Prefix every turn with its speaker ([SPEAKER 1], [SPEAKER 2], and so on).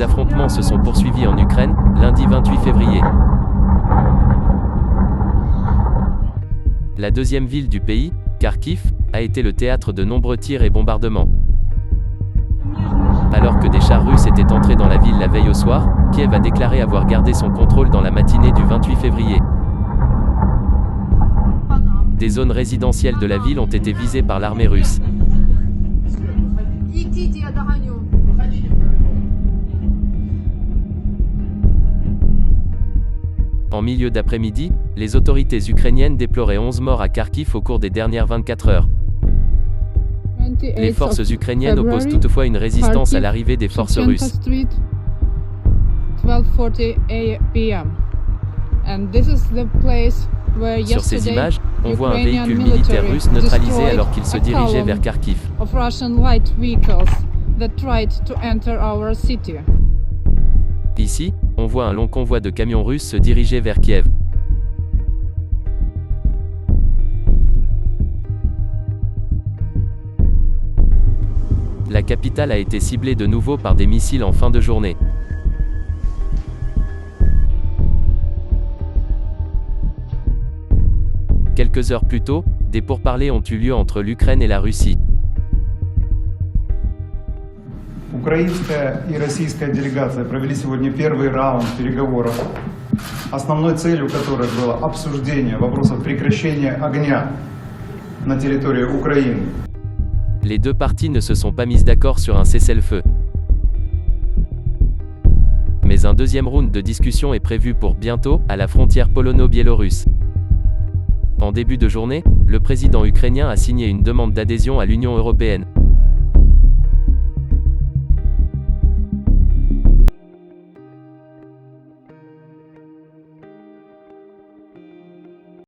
[SPEAKER 1] Les affrontements se sont poursuivis en Ukraine, lundi 28 février. La deuxième ville du pays, Kharkiv, a été le théâtre de nombreux tirs et bombardements. Alors que des chars russes étaient entrés dans la ville la veille au soir, Kiev a déclaré avoir gardé son contrôle dans la matinée du 28 février. Des zones résidentielles de la ville ont été visées par l'armée russe. En milieu d'après-midi, les autorités ukrainiennes déploraient 11 morts à Kharkiv au cours des dernières 24 heures. Les forces ukrainiennes opposent toutefois une résistance à l'arrivée des forces russes. Sur ces images, on voit un véhicule militaire russe neutralisé alors qu'il se dirigeait vers Kharkiv. Ici, on voit un long convoi de camions russes se diriger vers Kiev. La capitale a été ciblée de nouveau par des missiles en fin de journée. Quelques heures plus tôt, des pourparlers ont eu lieu entre l'Ukraine et la Russie.
[SPEAKER 2] Украинская и российская делегация провели сегодня первый раунд переговоров, основной целью которых было обсуждение вопросов прекращения огня на территории Украины.
[SPEAKER 1] Les deux parties ne se sont pas mises d'accord sur un cessez-le-feu. Mais un deuxième round de discussion est prévu pour bientôt, à la frontière polono-biélorusse. En début de journée, le président ukrainien a signé une demande d'adhésion à l'Union européenne.